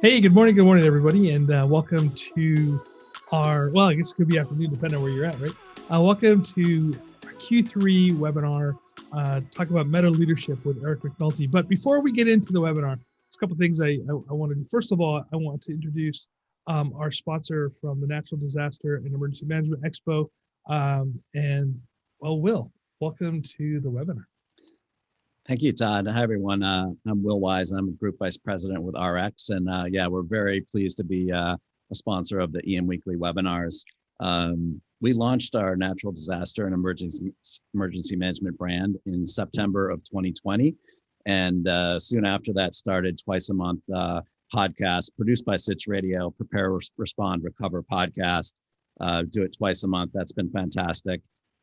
Hey, good morning, everybody, and welcome to I guess it could be afternoon, depending on where you're at, right? Welcome to our Q3 webinar, talk about meta leadership with Eric McNulty. But before we get into the webinar, there's a couple of things I want to do. First of all, I want to introduce our sponsor from the Natural Disaster and Emergency Management Expo. Will, welcome to the webinar. Thank you, Todd. Hi, everyone. I'm Will Wise. I'm Group Vice President with RX. And we're very pleased to be a sponsor of the EM Weekly webinars. We launched our natural disaster and emergency management brand in September of 2020. And soon after that started twice a month podcast produced by Sitch Radio, Prepare, Respond, Recover podcast. Do it twice a month. That's been fantastic.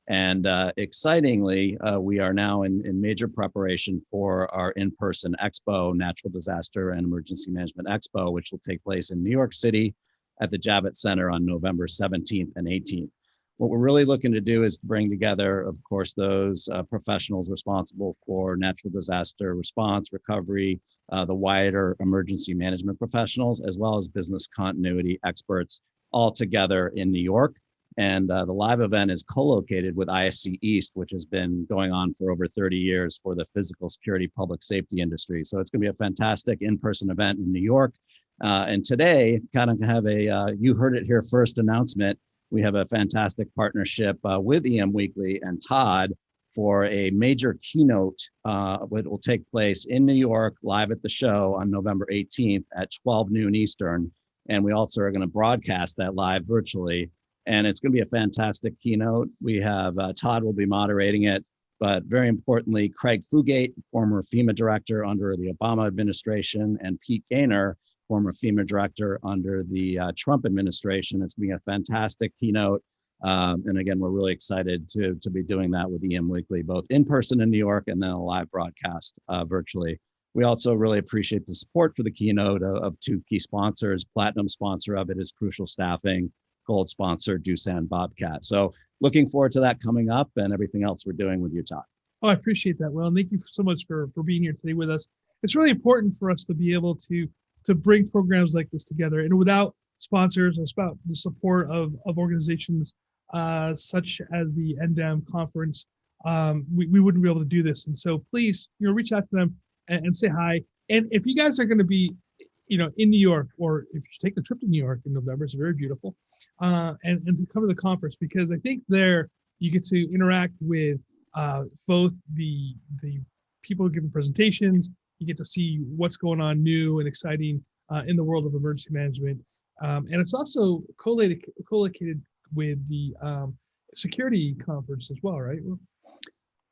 And excitingly, we are now in major preparation for our in-person expo, Natural Disaster and Emergency Management Expo, which will take place in New York City at the Javits Center on November 17th and 18th. What we're really looking to do is bring together, of course, those professionals responsible for natural disaster response, recovery, the wider emergency management professionals, as well as business continuity experts, all together in New York. And the live event is co-located with ISC East, which has been going on for over 30 years for the physical security public safety industry. So it's going to be a fantastic in-person event in New York. And today, kind of have a you heard it here first announcement. We have a fantastic partnership with EM Weekly and Todd for a major keynote that will take place in New York live at the show on November 18th at 12 noon Eastern. And we also are going to broadcast that live virtually. And it's going to be a fantastic keynote. We have Todd will be moderating it, but very importantly, Craig Fugate, former FEMA director under the Obama administration, and Pete Gaynor, former FEMA director under the Trump administration. It's going to be a fantastic keynote. And again, we're really excited to be doing that with EM Weekly, both in person in New York and then a live broadcast virtually. We also really appreciate the support for the keynote of two key sponsors. Platinum sponsor of it is Crucial Staffing. Gold sponsor, Doosan Bobcat. So looking forward to that coming up and everything else we're doing with you, Todd. Oh, I appreciate that, Will. And thank you so much for being here today with us. It's really important for us to be able to bring programs like this together. And without sponsors, without the support of organizations such as the NDEM conference, we wouldn't be able to do this. And so please, reach out to them and say hi. And if you guys are going to be in New York, or if you take the trip to New York in November, it's very beautiful, and to come to the conference, because I think there you get to interact with both the people giving presentations. You get to see what's going on new and exciting in the world of emergency management, and it's also co-located with the security conference as well, right?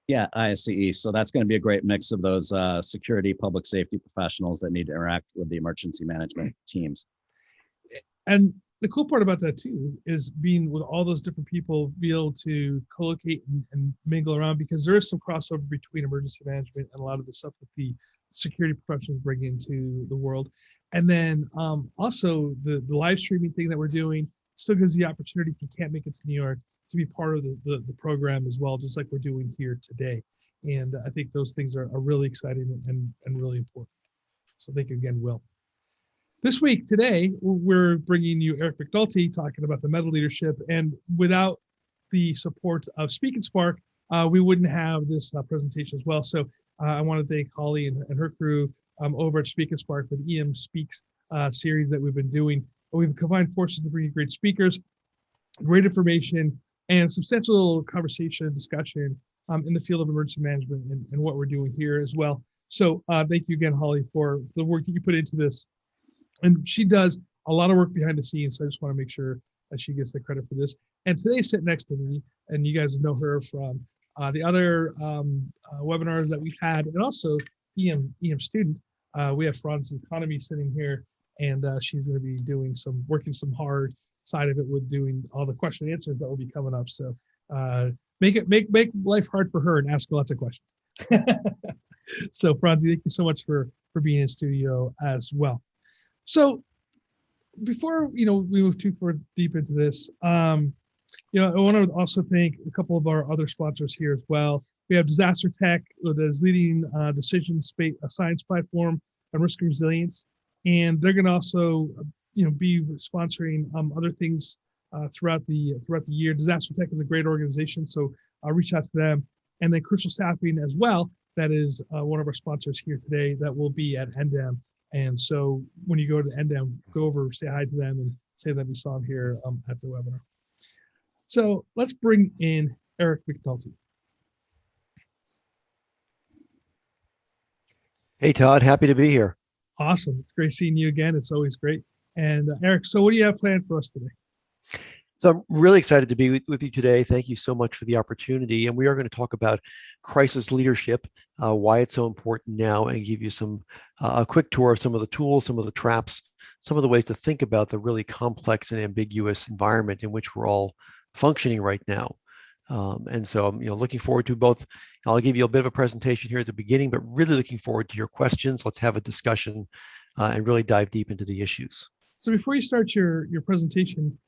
Yeah, ISCE. So that's going to be a great mix of those security, public safety professionals that need to interact with the emergency management teams. And the cool part about that too is being with all those different people, be able to co-locate and mingle around, because there is some crossover between emergency management and a lot of the stuff that the security professionals bring into the world. And then also the live streaming thing that we're doing still gives the opportunity, if you can't make it to New York, to be part of the program as well, just like we're doing here today. And I think those things are really exciting and really important. So thank you again, Will. This week, today, we're bringing you Eric McNulty talking about the meta leadership. And without the support of Speak and Spark, we wouldn't have this presentation as well. So I want to thank Holly and her crew over at Speak and Spark for the EM Speaks series that we've been doing. We've combined forces to bring you great speakers, great information, and substantial conversation and discussion in the field of emergency management and what we're doing here as well. So thank you again, Holly, for the work that you put into this. And she does a lot of work behind the scenes, so I just want to make sure that she gets the credit for this. And today's sitting next to me, and you guys know her from the other webinars that we've had, and also EM student. We have Franz Economy sitting here, and she's going to be doing working some hard side of it with doing all the question and answers that will be coming up. So make life hard for her and ask lots of questions. So Franzi, thank you so much for being in studio as well. So before we move too far deep into this, I want to also thank a couple of our other sponsors here as well. We have Disaster Tech, that is leading decision space, a science platform and risk resilience. and they're going to also, be sponsoring other things throughout the year. Disaster Tech is a great organization, so I'll reach out to them. And then Crucial Staffing as well. That is one of our sponsors here today. That will be at NDEM. And so when you go to NDEM, go over, say hi to them, and say that we saw them here at the webinar. So let's bring in Eric McNulty. Hey, Todd, happy to be here. Awesome. It's great seeing you again. It's always great. And Eric, so what do you have planned for us today? So I'm really excited to be with you today. Thank you so much for the opportunity. And we are going to talk about crisis leadership, why it's so important now, and give you a quick tour of some of the tools, some of the traps, some of the ways to think about the really complex and ambiguous environment in which we're all functioning right now. And so I'm looking forward to both. I'll give you a bit of a presentation here at the beginning, but really looking forward to your questions. Let's have a discussion and really dive deep into the issues. So before you start your presentation,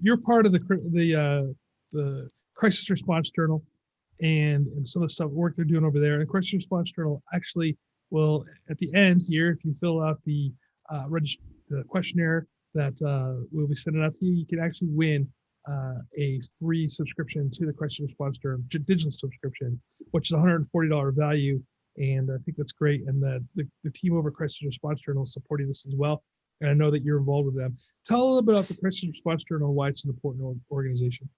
you're part of the Crisis Response Journal and some of the work they're doing over there. And the Crisis Response Journal actually will, at the end here, if you fill out the questionnaire that we'll be sending out to you, you can actually win a free subscription to the Crisis Response Journal, digital subscription, which is $140 value. And I think that's great. And the team over Crisis Response Journal is supporting this as well. And I know that you're involved with them. Tell a little bit about the Crisis Response Journal and why it's an important organization.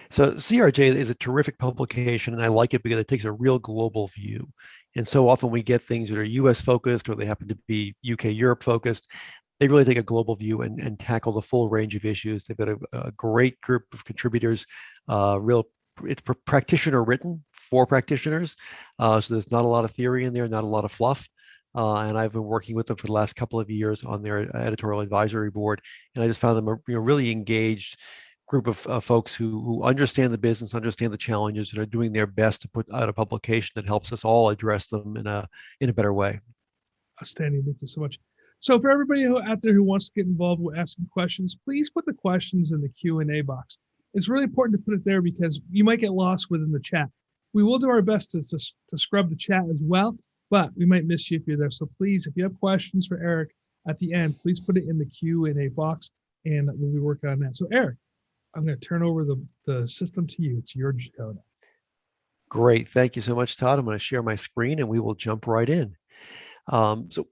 So CRJ is a terrific publication, and I like it because it takes a real global view. And so often we get things that are US focused, or they happen to be UK, Europe focused. They really take a global view and tackle the full range of issues. They've got a great group of contributors, it's practitioner written for practitioners. So there's not a lot of theory in there, not a lot of fluff. And I've been working with them for the last couple of years on their editorial advisory board, and I just found them a really engaged group of folks who understand the business, understand the challenges, and are doing their best to put out a publication that helps us all address them in a better way. Outstanding. Thank you so much. So for everybody out there who wants to get involved with asking questions, please put the questions in the Q&A box. It's really important to put it there because you might get lost within the chat. We will do our best to scrub the chat as well, but we might miss you if you're there. So please, if you have questions for Eric at the end, please put it in the Q&A box, and we'll be working on that. So Eric, I'm going to turn over the system to you. It's your show. Great. Thank you so much, Todd. I'm going to share my screen and we will jump right in. So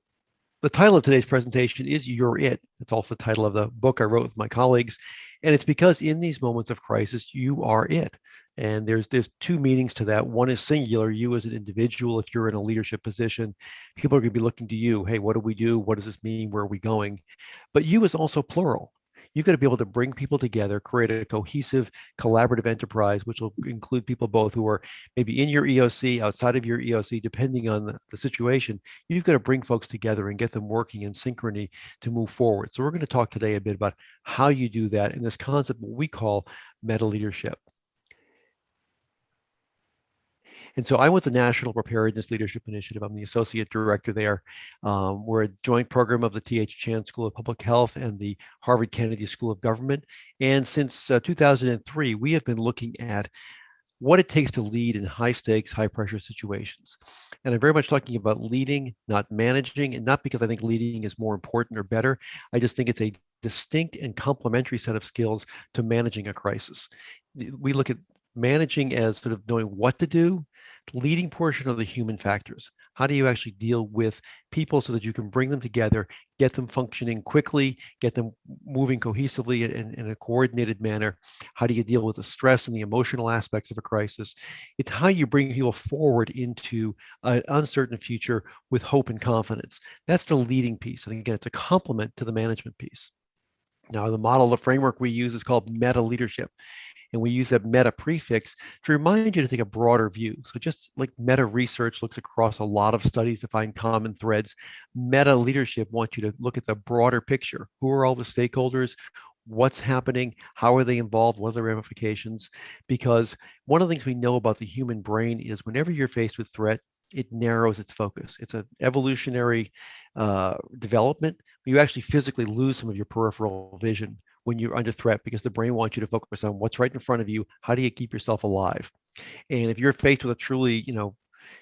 the title of today's presentation is You're It. It's also the title of the book I wrote with my colleagues. And it's because in these moments of crisis, you are it. And there's two meanings to that. One is singular, you as an individual. If you're in a leadership position, people are going to be looking to you. Hey, what do we do? What does this mean? Where are we going? But you is also plural. You've got to be able to bring people together, create a cohesive, collaborative enterprise, which will include people both who are maybe in your EOC, outside of your EOC, depending on the situation. You've got to bring folks together and get them working in synchrony to move forward. So we're going to talk today a bit about how you do that in this concept, what we call meta leadership. And so I'm with the National Preparedness Leadership Initiative. I'm the associate director there. We're a joint program of the T.H. Chan School of Public Health and the Harvard Kennedy School of Government. And since 2003, we have been looking at what it takes to lead in high stakes, high pressure situations. And I'm very much talking about leading, not managing, and not because I think leading is more important or better. I just think it's a distinct and complementary set of skills to managing a crisis. We look at managing as sort of knowing what to do, leading portion of the human factors. How do you actually deal with people so that you can bring them together, get them functioning quickly, get them moving cohesively in a coordinated manner? How do you deal with the stress and the emotional aspects of a crisis? It's how you bring people forward into an uncertain future with hope and confidence. That's the leading piece. And again, it's a complement to the management piece. Now, the model, the framework we use is called meta leadership. And we use that meta prefix to remind you to take a broader view. So just like meta research looks across a lot of studies to find common threads, meta leadership wants you to look at the broader picture. Who are all the stakeholders? What's happening? How are they involved? What are the ramifications? Because one of the things we know about the human brain is whenever you're faced with threat, it narrows its focus. It's an evolutionary development. You actually physically lose some of your peripheral vision when you're under threat because the brain wants you to focus on what's right in front of you. How do you keep yourself alive? And if you're faced with a truly,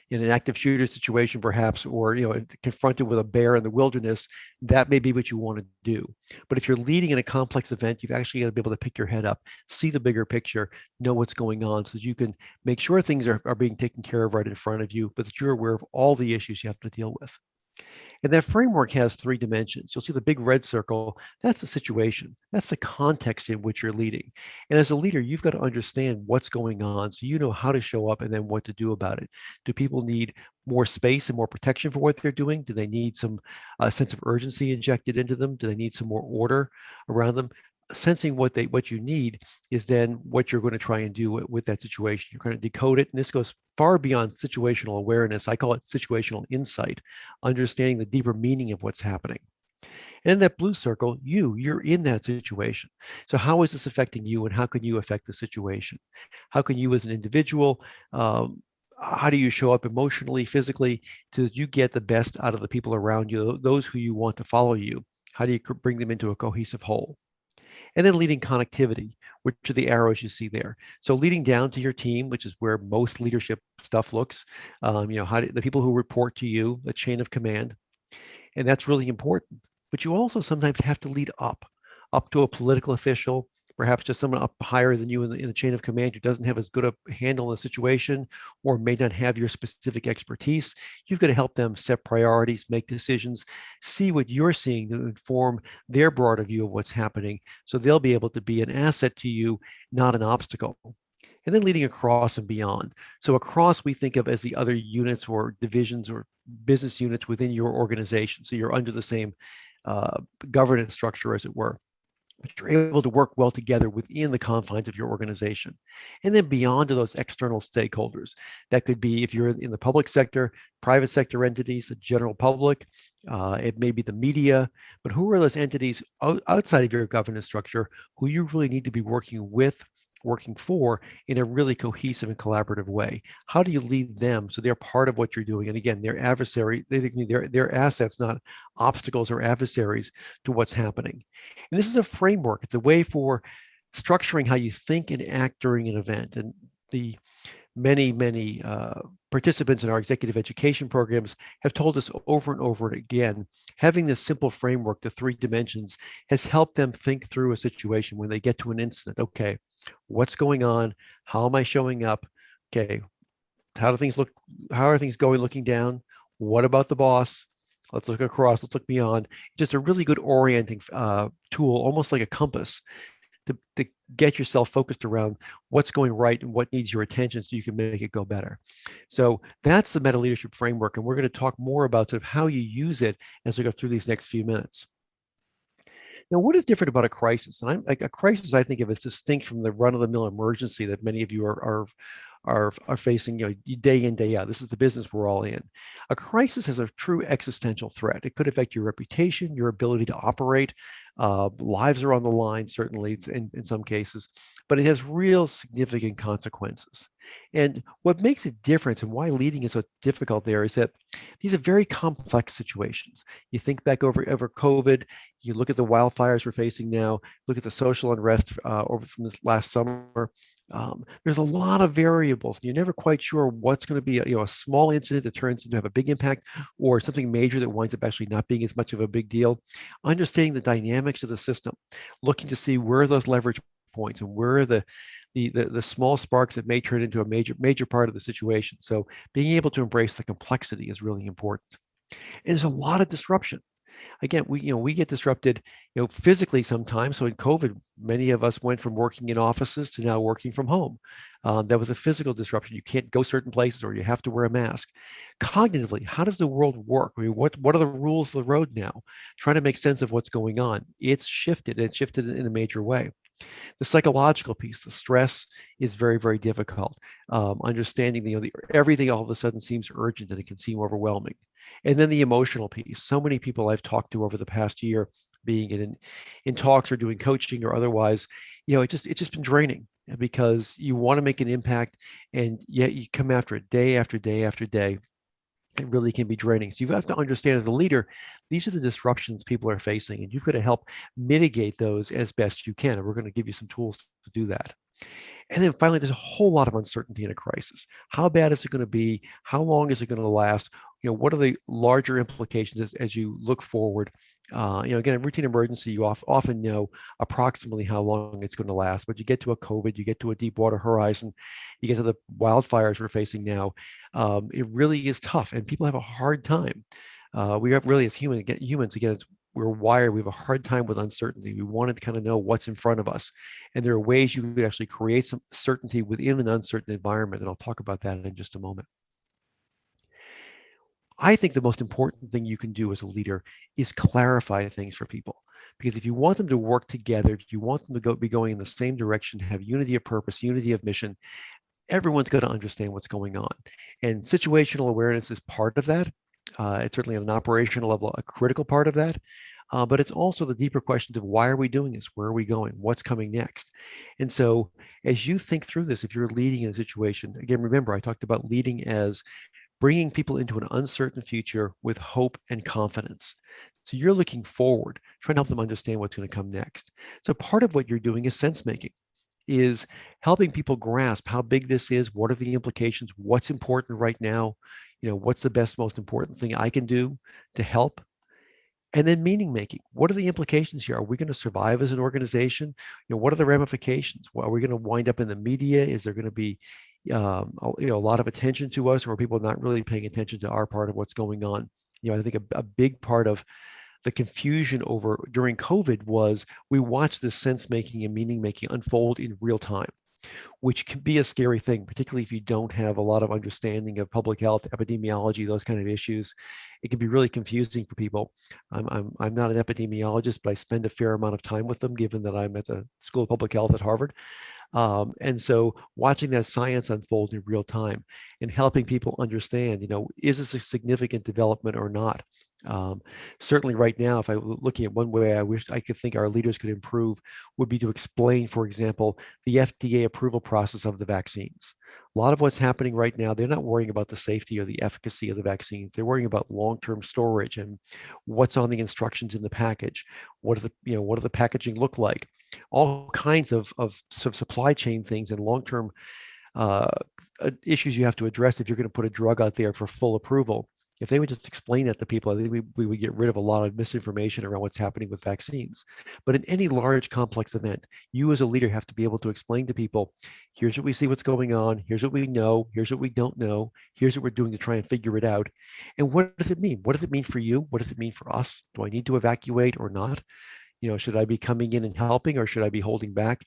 in an active shooter situation, perhaps, or confronted with a bear in the wilderness, that may be what you want to do. But if you're leading in a complex event, you've actually got to be able to pick your head up, see the bigger picture, know what's going on, so that you can make sure things are being taken care of right in front of you, but that you're aware of all the issues you have to deal with. And that framework has 3 dimensions. You'll see the big red circle. That's the situation. That's the context in which you're leading. And as a leader, you've got to understand what's going on so you know how to show up and then what to do about it. Do people need more space and more protection for what they're doing? Do they need some sense of urgency injected into them? Do they need some more order around them? Sensing what you need is then what you're going to try and do with that situation. You're going to decode it, and this goes far beyond situational awareness. I call it situational insight, understanding the deeper meaning of what's happening. And that blue circle, you're in that situation. So how is this affecting you, and how can you affect the situation? How can you as an individual, how do you show up emotionally, physically, so that you get the best out of the people around you, those who you want to follow you? How do you bring them into a cohesive whole? And then leading connectivity, which are the arrows you see there. So leading down to your team, which is where most leadership stuff looks, the people who report to you, the chain of command, and that's really important. But you also sometimes have to lead up to a political official, perhaps just someone up higher than you in the chain of command who doesn't have as good a handle on the situation or may not have your specific expertise. You've got to help them set priorities, make decisions, see what you're seeing to inform their broader view of what's happening, so they'll be able to be an asset to you, not an obstacle. And then leading across and beyond. So across, we think of as the other units or divisions or business units within your organization. So you're under the same governance structure, as it were, but you're able to work well together within the confines of your organization. And then beyond to those external stakeholders. That could be, if you're in the public sector, private sector entities, the general public, it may be the media, but who are those entities outside of your governance structure who you really need to be working with, working for, in a really cohesive and collaborative way? How do you lead them so they're part of what you're doing? And again, they're adversary, they're assets, not obstacles or adversaries to what's happening. And this is a framework. It's a way for structuring how you think and act during an event. And the many participants in our executive education programs have told us over and over again, having this simple framework, the 3 dimensions, has helped them think through a situation when they get to an incident. Okay, what's going on? How am I showing up? Okay, how do things look? How are things going looking down? What about the boss? Let's look across, let's look beyond. Just a really good orienting tool, almost like a compass, to get yourself focused around what's going right and what needs your attention so you can make it go better. So that's the meta leadership framework. And we're going to talk more about sort of how you use it as we go through these next few minutes. Now, what is different about a crisis? And I'm like, a crisis, I think of as distinct from the run-of-the-mill emergency that many of you are facing, day in, day out. This is the business we're all in. A crisis has a true existential threat. It could affect your reputation, your ability to operate. Lives are on the line, certainly in some cases, but it has real significant consequences. And what makes it different and why leading is so difficult there is that these are very complex situations. You think back over COVID, you look at the wildfires we're facing now, look at the social unrest over from this last summer. There's a lot of variables. You're never quite sure what's going to be a small incident that turns into have a big impact, or something major that winds up actually not being as much of a big deal. Understanding the dynamics of the system, looking to see where those leverage points and where are the small sparks that may turn into a major part of the situation. So being able to embrace the complexity is really important. And there's a lot of disruption. Again, we get disrupted, physically sometimes. So in COVID, many of us went from working in offices to now working from home. That was a physical disruption. You can't go certain places, or you have to wear a mask. Cognitively, how does the world work? I mean, what are the rules of the road now? Trying to make sense of what's going on. It's shifted in a major way. The psychological piece, the stress, is very, very difficult. Understanding, everything all of a sudden seems urgent and it can seem overwhelming. And then the emotional piece. So many people I've talked to over the past year, being in talks or doing coaching or otherwise, it's just been draining, because you want to make an impact, and yet you come after it day after day after day. It really can be draining. So you have to understand, as a leader, these are the disruptions people are facing, and you've got to help mitigate those as best you can. And we're going to give you some tools to do that. And then finally, there's a whole lot of uncertainty in a crisis. How bad is it going to be? How long is it going to last? What are the larger implications as you look forward? Again, a routine emergency, you often know approximately how long it's going to last. But you get to a COVID, you get to a deep water horizon, you get to the wildfires we're facing now. It really is tough, and people have a hard time. We have really, as humans, again, we're wired. We have a hard time with uncertainty. We want to kind of know what's in front of us, and there are ways you could actually create some certainty within an uncertain environment. And I'll talk about that in just a moment. I think the most important thing you can do as a leader is clarify things for people. Because if you want them to work together, if you want them to be going in the same direction, have unity of purpose, unity of mission, everyone's going to understand what's going on. And situational awareness is part of that. It's certainly at an operational level, a critical part of that. But it's also the deeper questions of why are we doing this? Where are we going? What's coming next? And so as you think through this, if you're leading in a situation, again, remember, I talked about leading as bringing people into an uncertain future with hope and confidence. So you're looking forward, trying to help them understand what's going to come next. So part of what you're doing is sense making, is helping people grasp how big this is, what are the implications, what's important right now, what's the best, most important thing I can do to help. And then meaning making. What are the implications here? Are we going to survive as an organization? What are the ramifications? Are we going to wind up in the media? Is there going to be a lot of attention to us, or are people not really paying attention to our part of what's going on? I think a big part of the confusion over during COVID was we watched this sense making and meaning making unfold in real time, which can be a scary thing, particularly if you don't have a lot of understanding of public health, epidemiology, those kind of issues. It can be really confusing for people. I'm not an epidemiologist, but I spend a fair amount of time with them, given that I'm at the School of Public Health at Harvard. And so watching that science unfold in real time and helping people understand, is this a significant development or not? Certainly right now, if I were looking at one way I wish I could think our leaders could improve would be to explain, for example, the FDA approval process of the vaccines. A lot of what's happening right now, they're not worrying about the safety or the efficacy of the vaccines. They're worrying about long-term storage and what's on the instructions in the package. What does the packaging look like? All kinds of supply chain things and long-term issues you have to address if you're going to put a drug out there for full approval. If they would just explain that to people, I think we would get rid of a lot of misinformation around what's happening with vaccines. But in any large complex event, you as a leader have to be able to explain to people, here's what we see what's going on, here's what we know, here's what we don't know, here's what we're doing to try and figure it out. And what does it mean? What does it mean for you? What does it mean for us? Do I need to evacuate or not? Should I be coming in and helping, or should I be holding back?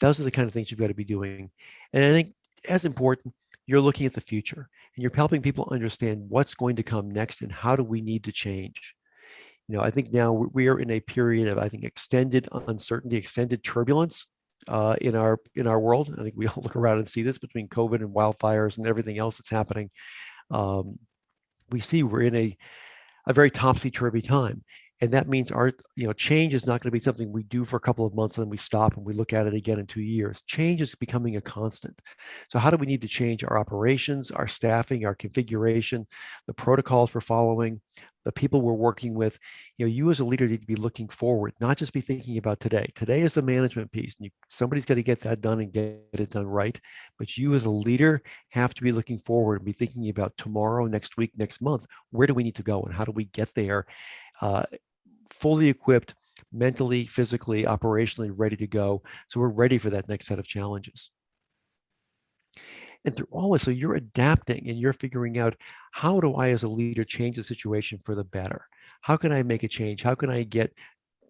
Those are the kind of things you've got to be doing. And I think as important, you're looking at the future and you're helping people understand what's going to come next and how do we need to change. I think now we are in a period of, I think, extended uncertainty, extended turbulence in our world. I think we all look around and see this between COVID and wildfires and everything else that's happening. We see we're in a very topsy-turvy time. And that means our, change is not going to be something we do for a couple of months and then we stop and we look at it again in 2 years. Change is becoming a constant. So how do we need to change our operations, our staffing, our configuration, the protocols we're following, the people we're working with? You as a leader need to be looking forward, not just be thinking about today. Today is the management piece. And somebody's got to get that done and get it done right. But you as a leader have to be looking forward and be thinking about tomorrow, next week, next month. Where do we need to go and how do we get there? Fully equipped, mentally, physically, operationally ready to go. So we're ready for that next set of challenges. And through all this, so you're adapting and you're figuring out, how do I as a leader change the situation for the better? How can I make a change? How can I get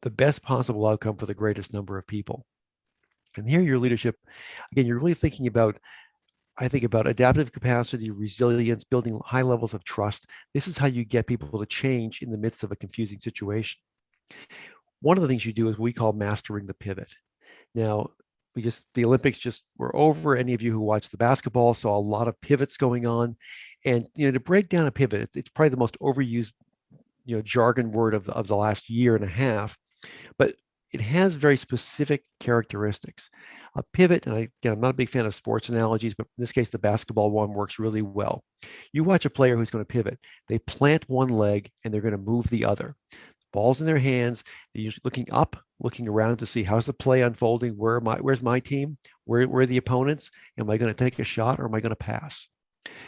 the best possible outcome for the greatest number of people? And here your leadership, again, you're really thinking about, I think, about adaptive capacity, resilience, building high levels of trust. This is how you get people to change in the midst of a confusing situation. One of the things you do is we call mastering the pivot. Now, the Olympics just were over. Any of you who watched the basketball saw a lot of pivots going on. And, to break down a pivot, it's probably the most overused, jargon word of the last year and a half, but it has very specific characteristics. A pivot, and again, I'm not a big fan of sports analogies, but in this case, the basketball one works really well. You watch a player who's going to pivot. They plant one leg and they're going to move the other. Ball's in their hands. They're usually looking up looking around to see how's the play unfolding, where's my team, where are the opponents, am I going to take a shot or am I going to pass?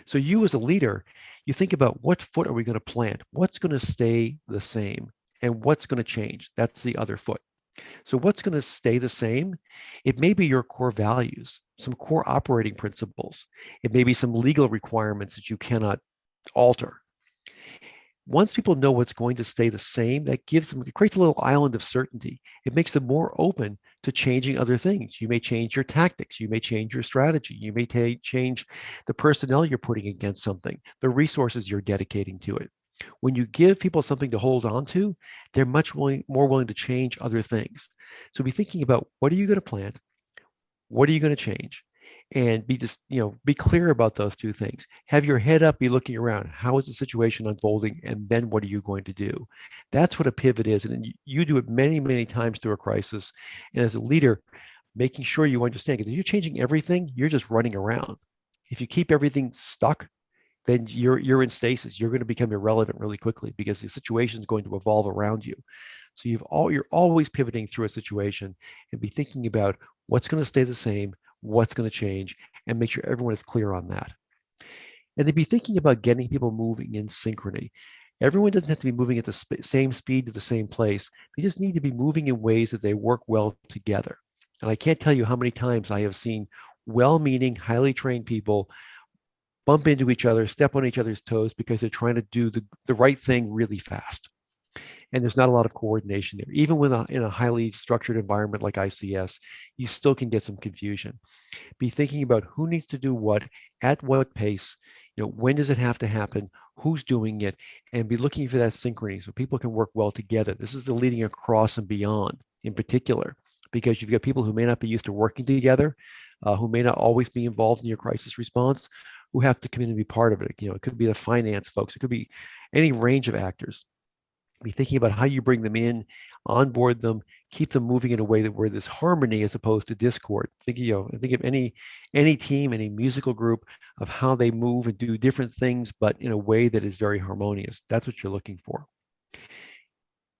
So you as a leader, you think about what foot are we going to plant, what's going to stay the same, and what's going to change. That's the other foot. So what's going to stay the same? It may be your core values, some core operating principles. It may be some legal requirements that you cannot alter. Once people know what's going to stay the same, that gives them, it creates a little island of certainty. It makes them more open to changing other things. You may change your tactics. You may change your strategy. You may change the personnel you're putting against something, the resources you're dedicating to it. When you give people something to hold on to, they're more willing to change other things. So be thinking about, what are you going to plant? What are you going to change? And be clear about those two things. Have your head up, be looking around. How is the situation unfolding? And then what are you going to do? That's what a pivot is. And you do it many, many times through a crisis. And as a leader, making sure you understand, if you're changing everything, you're just running around. If you keep everything stuck, then you're in stasis. You're going to become irrelevant really quickly because the situation is going to evolve around you. So you're always pivoting through a situation and be thinking about what's going to stay the same, what's going to change, and make sure everyone is clear on that. And then be thinking about getting people moving in synchrony. Everyone doesn't have to be moving at the same speed to the same place. They just need to be moving in ways that they work well together. And I can't tell you how many times I have seen well-meaning, highly trained people bump into each other, step on each other's toes because they're trying to do the right thing really fast. And there's not a lot of coordination there. Even in a highly structured environment like ICS, you still can get some confusion. Be thinking about who needs to do what, at what pace, when does it have to happen, who's doing it, and be looking for that synchrony so people can work well together. This is the leading across and beyond in particular, because you've got people who may not be used to working together, who may not always be involved in your crisis response, who have to come in and be part of it. It could be the finance folks, it could be any range of actors. Be thinking about how you bring them in, onboard them, keep them moving in a way that where there's harmony as opposed to discord. Think of any team, any musical group, of how they move and do different things, but in a way that is very harmonious. That's what you're looking for.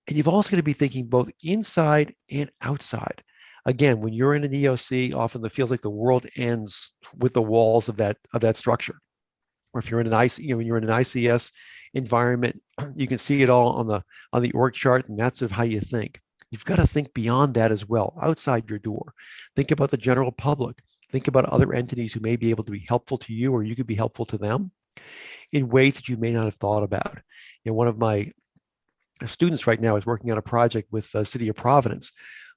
And you've also got to be thinking both inside and outside. Again, when you're in an EOC, often it feels like the world ends with the walls of that structure. Or if you're in an when you're in an ICS environment, you can see it all on the org chart, and that's of how you think. You've got to think beyond that as well, outside your door. Think about the general public. Think about other entities who may be able to be helpful to you, or you could be helpful to them in ways that you may not have thought about. One of my students right now is working on a project with the city of Providence,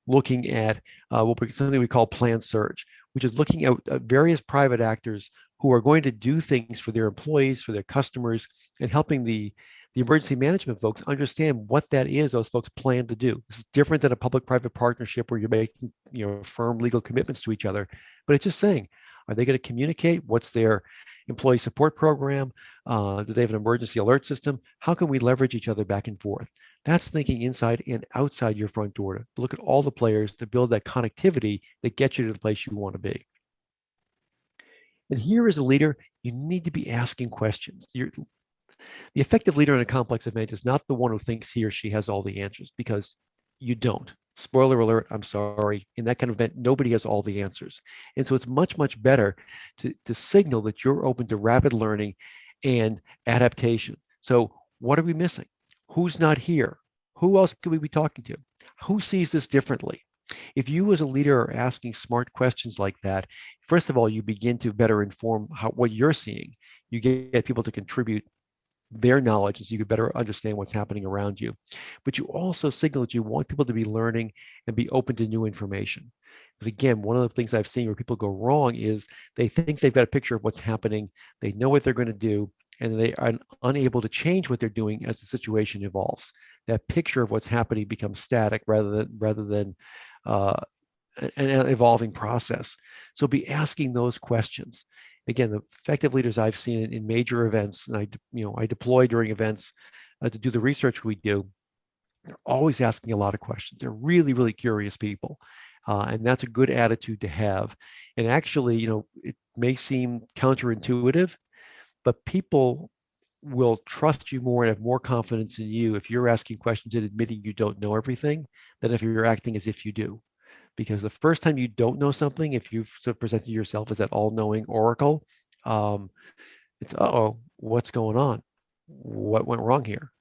looking at something we call planned surge, which is looking at various private actors who are going to do things for their employees, for their customers, and helping the emergency management folks understand what that is those folks plan to do. This is different than a public-private partnership where you're making firm legal commitments to each other, but it's just saying, are they going to communicate? What's their employee support program? Do they have an emergency alert system? How can we leverage each other back and forth? That's thinking inside and outside your front door to look at all the players to build that connectivity that gets you to the place you want to be. And here as a leader, you need to be asking questions. The effective leader in a complex event is not the one who thinks he or she has all the answers, because you don't. Spoiler alert, I'm sorry. In that kind of event, nobody has all the answers. And so it's much, much better to signal that you're open to rapid learning and adaptation. So what are we missing? Who's not here? Who else could we be talking to? Who sees this differently? If you as a leader are asking smart questions like that, first of all, you begin to better inform what you're seeing. You get people to contribute their knowledge so you can better understand what's happening around you. But you also signal that you want people to be learning and be open to new information. But again, one of the things I've seen where people go wrong is they think they've got a picture of what's happening, they know what they're going to do, and they are unable to change what they're doing as the situation evolves. That picture of what's happening becomes static rather than an evolving process. So be asking those questions. Again, the effective leaders I've seen in major events, and I deploy during events to do the research we do, they're always asking a lot of questions. They're really, really curious people. And that's a good attitude to have. And actually, it may seem counterintuitive, but people will trust you more and have more confidence in you if you're asking questions and admitting you don't know everything than if you're acting as if you do. Because the first time you don't know something, if you've sort of presented yourself as that all-knowing oracle, um, it's, uh-oh, what's going on? What went wrong here?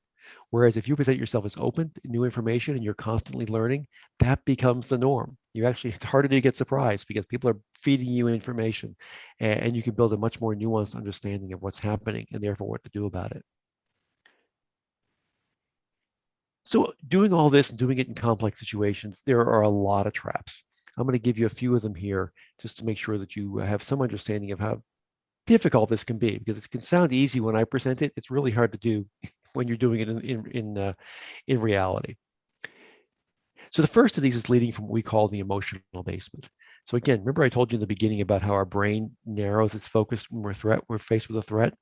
Whereas if you present yourself as open to new information and you're constantly learning, that becomes the norm. You actually, it's harder to get surprised because people are feeding you information, and you can build a much more nuanced understanding of what's happening and therefore what to do about it. So doing all this and doing it in complex situations, there are a lot of traps. I'm going to give you a few of them here just to make sure that you have some understanding of how difficult this can be, because it can sound easy when I present it. It's really hard to do when you're doing it in reality. So the first of these is leading from what we call the emotional basement. So again, remember I told you in the beginning about how our brain narrows its focus when we're faced with a threat?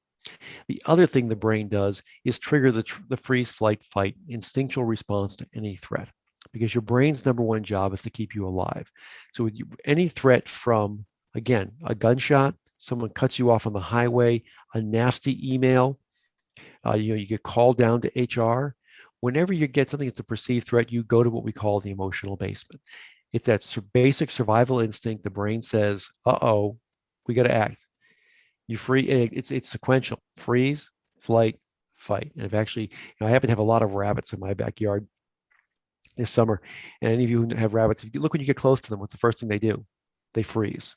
The other thing the brain does is trigger the freeze, flight, fight instinctual response to any threat, because your brain's number one job is to keep you alive. So with any threat from, again, a gunshot, someone cuts you off on the highway, a nasty email, you get called down to HR. Whenever you get something that's a perceived threat, you go to what we call the emotional basement. If that's basic survival instinct, the brain says, "Uh-oh, we got to act." You free. It's sequential: freeze, flight, fight. And I've actually, I happen to have a lot of rabbits in my backyard this summer. And any of you who have rabbits, if you look when you get close to them, what's the first thing they do? They freeze.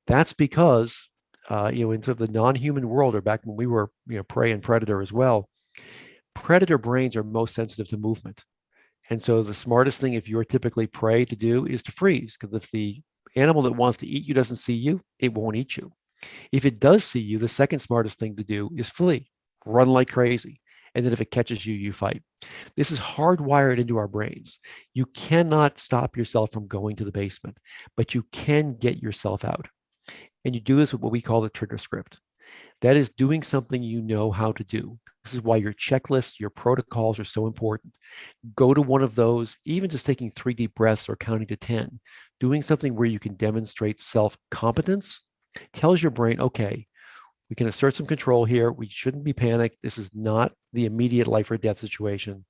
That's because, into the non-human world, or back when we were, prey and predator as well, predator brains are most sensitive to movement. And so the smartest thing, if you're typically prey, to do is to freeze, because if the animal that wants to eat you doesn't see you, it won't eat you. If it does see you, the second smartest thing to do is flee, run like crazy. And then if it catches you, you fight. This is hardwired into our brains. You cannot stop yourself from going to the basement, but you can get yourself out. And you do this with what we call the trigger script. That is doing something you know how to do. This is why your checklists, your protocols are so important. Go to one of those, even just taking 3 deep breaths or counting to 10, doing something where you can demonstrate self-competence tells your brain, okay, we can assert some control here. We shouldn't be panicked. This is not the immediate life or death situation.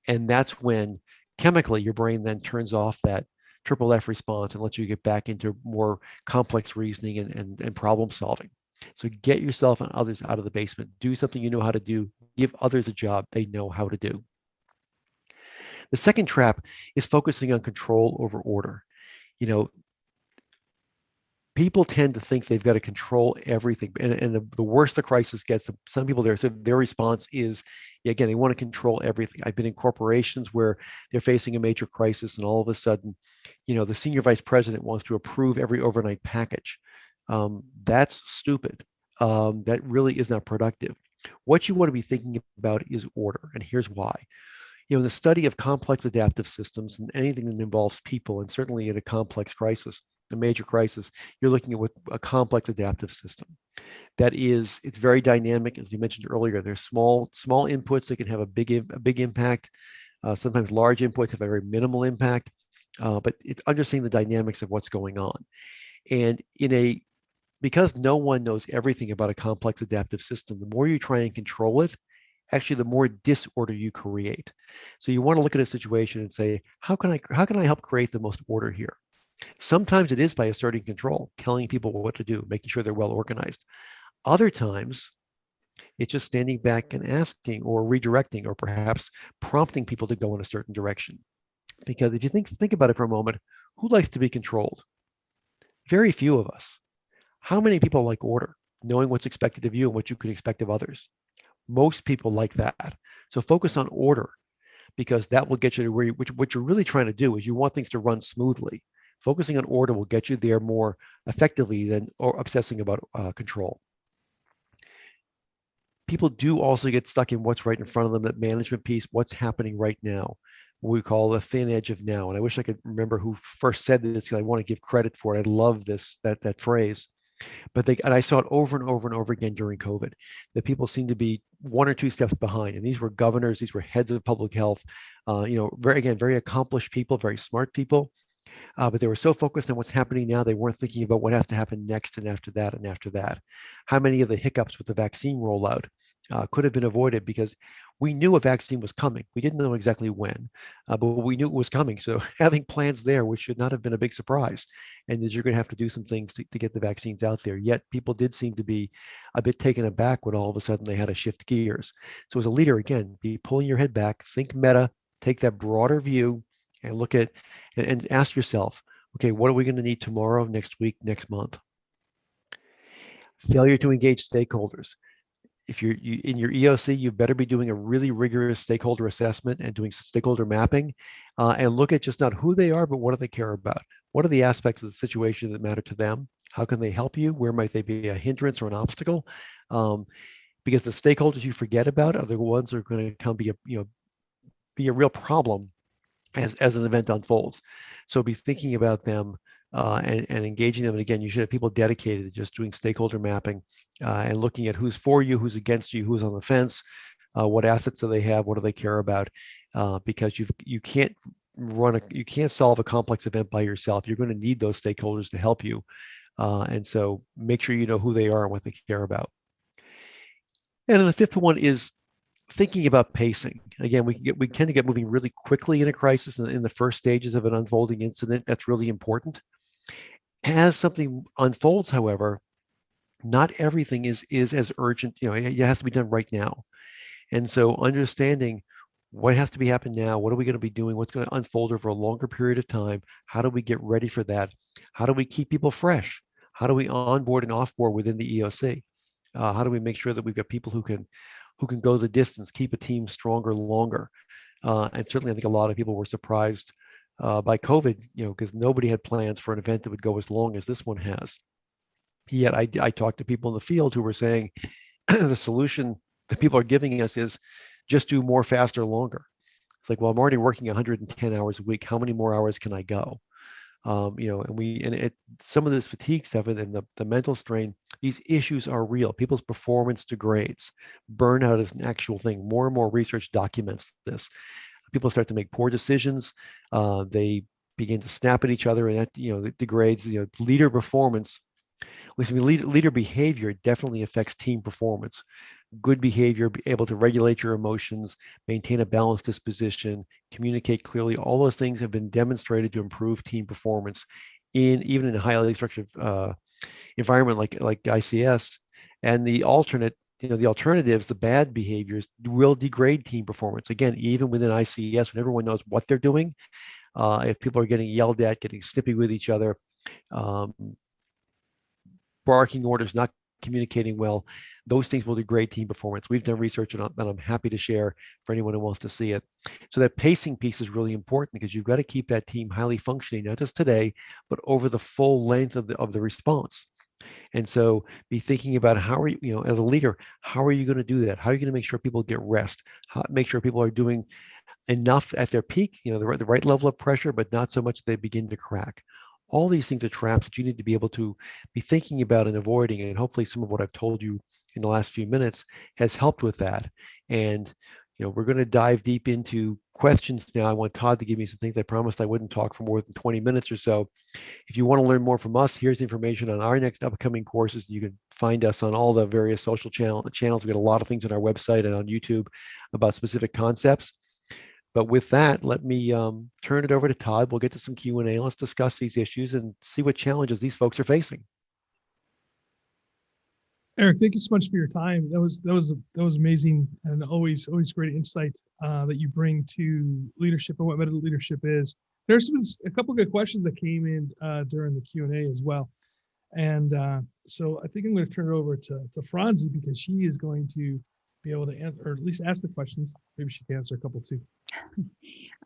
And that's when chemically your brain then turns off that triple F response and lets you get back into more complex reasoning and problem solving. So get yourself and others out of the basement. Do something you know how to do. Give others a job they know how to do. The second trap is focusing on control over order. People tend to think they've got to control everything. And the worse the crisis gets, some people there, so their response is, again, they want to control everything. I've been in corporations where they're facing a major crisis and all of a sudden, the senior vice president wants to approve every overnight package. That's stupid. That really is not productive. What you want to be thinking about is order. And here's why. In the study of complex adaptive systems and anything that involves people, and certainly in a complex crisis, a major crisis, you're looking at a complex adaptive system. It's very dynamic, as you mentioned earlier. There's small inputs that can have a big impact. Sometimes large inputs have a very minimal impact, but it's understanding the dynamics of what's going on. And because no one knows everything about a complex adaptive system, the more you try and control it, actually the more disorder you create. So you want to look at a situation and say, how can I help create the most order here? Sometimes it is by asserting control, telling people what to do, making sure they're well organized. Other times, it's just standing back and asking or redirecting or perhaps prompting people to go in a certain direction. Because if you think about it for a moment, who likes to be controlled? Very few of us. How many people like order, knowing what's expected of you and what you could expect of others? Most people like that. So focus on order, because that will get you to where what you're really trying to do is you want things to run smoothly. Focusing on order will get you there more effectively than obsessing about control. People do also get stuck in what's right in front of them, that management piece, what's happening right now, what we call the thin edge of now. And I wish I could remember who first said this, because I want to give credit for it. I love that phrase. But I saw it over and over and over again during COVID, that people seem to be 1 or 2 steps behind. And these were governors, these were heads of public health, very accomplished people, very smart people. But they were so focused on what's happening now, they weren't thinking about what has to happen next and after that and after that. How many of the hiccups with the vaccine rollout could have been avoided because we knew a vaccine was coming. We didn't know exactly when, but we knew it was coming. So having plans there, which should not have been a big surprise, and that you're going to have to do some things to get the vaccines out there. Yet people did seem to be a bit taken aback when all of a sudden they had to shift gears. So as a leader, again, be pulling your head back, think meta, take that broader view, and look at and ask yourself, okay, what are we going to need tomorrow, next week, next month? Failure to engage stakeholders. If you're in your EOC, you better be doing a really rigorous stakeholder assessment and doing stakeholder mapping, and look at just not who they are, but what do they care about? What are the aspects of the situation that matter to them? How can they help you? Where might they be a hindrance or an obstacle? Because the stakeholders you forget about are the ones that are going to come be a real problem as an event unfolds. So be thinking about them and engaging them. And again, you should have people dedicated to just doing stakeholder mapping and looking at who's for you, who's against you, who's on the fence, what assets do they have, what do they care about, because you can't you can't solve a complex event by yourself. You're going to need those stakeholders to help you. And so make sure you know who they are and what they care about. And then the fifth one is thinking about pacing. Again, we tend to get moving really quickly in a crisis in the first stages of an unfolding incident. That's really important. As something unfolds, however, not everything is as urgent. It has to be done right now. And so understanding what has to be happening now, what are we going to be doing, what's going to unfold over a longer period of time, how do we get ready for that, how do we keep people fresh, how do we onboard and offboard within the EOC, how do we make sure that we've got people who can go the distance, keep a team stronger longer. And certainly I think a lot of people were surprised by COVID, because nobody had plans for an event that would go as long as this one has. Yet I talked to people in the field who were saying the solution that people are giving us is just do more, faster, longer. It's like, well, I'm already working 110 hours a week. How many more hours can I go? Some of this fatigue stuff and the mental strain, these issues are real. People's performance degrades. Burnout is an actual thing. More and more research documents this. People start to make poor decisions. They begin to snap at each other, and that it degrades. Leader performance. Leader behavior definitely affects team performance. Good behavior, be able to regulate your emotions, maintain a balanced disposition, communicate clearly. All those things have been demonstrated to improve team performance even in a highly structured environment like ICS. And the alternatives, the bad behaviors will degrade team performance. Again, even within ICS, when everyone knows what they're doing, if people are getting yelled at, getting snippy with each other, barking orders, not communicating well, those things will degrade team performance. We've done research that I'm happy to share for anyone who wants to see it. So that pacing piece is really important because you've got to keep that team highly functioning, not just today, but over the full length of the response. And so be thinking about how are you, as a leader, how are you going to do that? How are you going to make sure people get rest? Make sure people are doing enough at their peak, the right level of pressure, but not so much they begin to crack. All these things are traps that you need to be able to be thinking about and avoiding. And hopefully some of what I've told you in the last few minutes has helped with that. And, we're going to dive deep into questions now. I want Todd to give me some things. I promised I wouldn't talk for more than 20 minutes or so. If you want to learn more from us, here's information on our next upcoming courses. You can find us on all the various social channels. We got a lot of things on our website and on YouTube about specific concepts. But with that, let me turn it over to Todd. We'll get to some Q&A. Let's discuss these issues and see what challenges these folks are facing. Eric, thank you so much for your time. That was amazing, and always great insight that you bring to leadership and what meta leadership is. There's a couple good questions that came in during the Q&A as well, and so I think I'm going to turn it over to Franzi because she is going to be able to answer, or at least ask the questions. Maybe she can answer a couple too.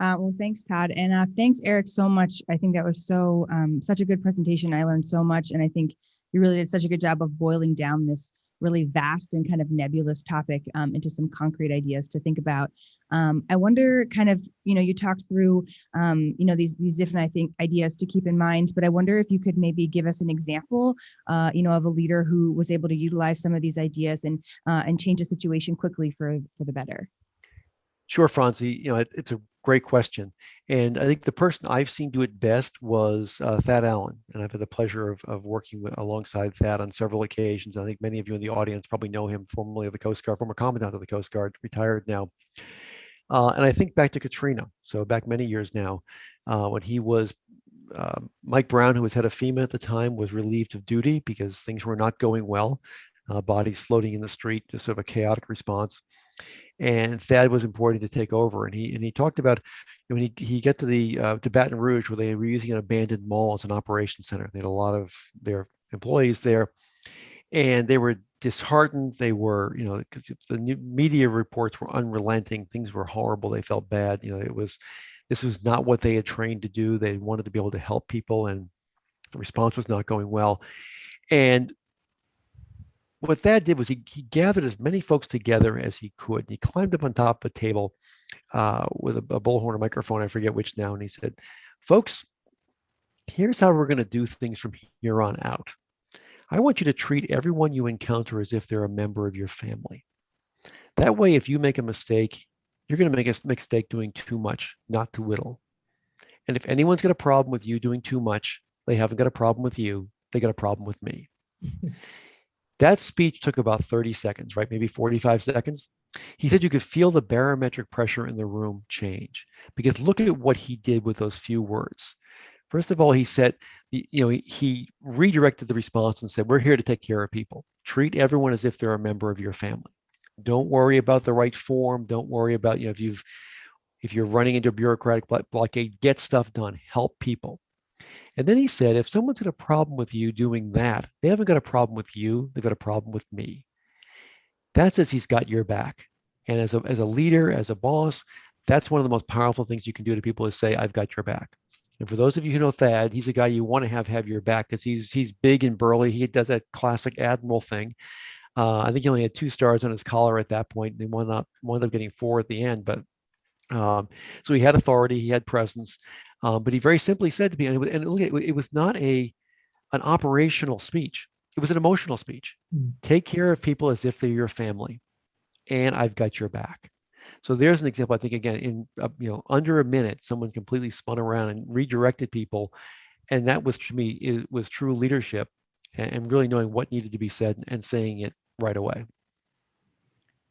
Well, thanks, Todd. And thanks, Eric, so much. I think that was such a good presentation. I learned so much. And I think you really did such a good job of boiling down this really vast and kind of nebulous topic into some concrete ideas to think about. I wonder kind of, you talked through, these different, I think, ideas to keep in mind, but I wonder if you could maybe give us an example, of a leader who was able to utilize some of these ideas and change a situation quickly for the better. Sure, Franzi. It's a great question. And I think the person I've seen do it best was Thad Allen. And I've had the pleasure of working alongside Thad on several occasions. I think many of you in the audience probably know him, formerly of the Coast Guard, former commandant of the Coast Guard, retired now. And I think back to Katrina, so back many years now, when he was Mike Brown, who was head of FEMA at the time, was relieved of duty because things were not going well. Bodies floating in the street, just sort of a chaotic response. And Thad was important to take over. And he talked about when he got to the to Baton Rouge, where they were using an abandoned mall as an operations center. They had a lot of their employees there, and they were disheartened. They were, because the new media reports were unrelenting. Things were horrible. They felt bad. This was not what they had trained to do. They wanted to be able to help people, and the response was not going well. And what Thad did was he gathered as many folks together as he could. He climbed up on top of a table with a bullhorn or microphone, I forget which now, and he said, "Folks, here's how we're going to do things from here on out. I want you to treat everyone you encounter as if they're a member of your family. That way, if you make a mistake, you're going to make a mistake doing too much, not too little. And if anyone's got a problem with you doing too much, they haven't got a problem with you. They got a problem with me." That speech took about 30 seconds, right? Maybe 45 seconds. He said you could feel the barometric pressure in the room change, because look at what he did with those few words. First of all, he said, he redirected the response and said, "We're here to take care of people. Treat everyone as if they're a member of your family. Don't worry about the right form. Don't worry about, if you're running into a bureaucratic blockade, get stuff done, help people." And then he said, if someone's got a problem with you doing that, they haven't got a problem with you, they've got a problem with me. That says he's got your back. And as a leader, as a boss, that's one of the most powerful things you can do to people is say, "I've got your back." And for those of you who know Thad, he's a guy you want to have your back, because he's big and burly. He does that classic admiral thing. I think he only had 2 stars on his collar at that point. They wound up getting 4 at the end. But so he had authority, he had presence. But he very simply said to me, and look, it was not an operational speech. It was an emotional speech. Take care of people as if they're your family, and I've got your back. So there's an example. I think again, in under a minute, someone completely spun around and redirected people, and that was, to me, it was true leadership, and really knowing what needed to be said and saying it right away.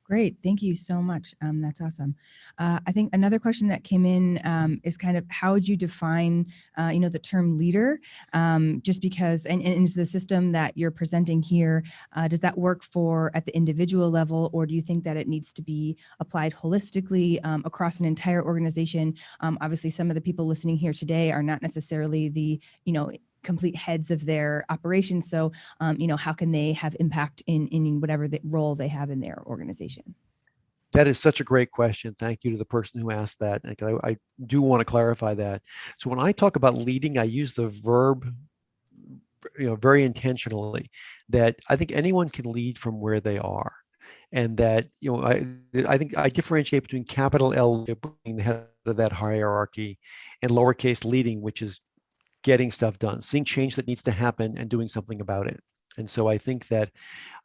Great. Thank you so much. That's awesome. I think another question that came in is kind of, how would you define, the term leader? Just because, and is the system that you're presenting here, does that work at the individual level, or do you think that it needs to be applied holistically across an entire organization? Obviously, some of the people listening here today are not necessarily the, complete heads of their operations. So, how can they have impact in whatever the role they have in their organization? That is such a great question. Thank you to the person who asked that. I do want to clarify that. So when I talk about leading, I use the verb, very intentionally, that I think anyone can lead from where they are. And that, I think I differentiate between capital L, being the head of that hierarchy, and lowercase leading, which is getting stuff done, seeing change that needs to happen and doing something about it. And so I think that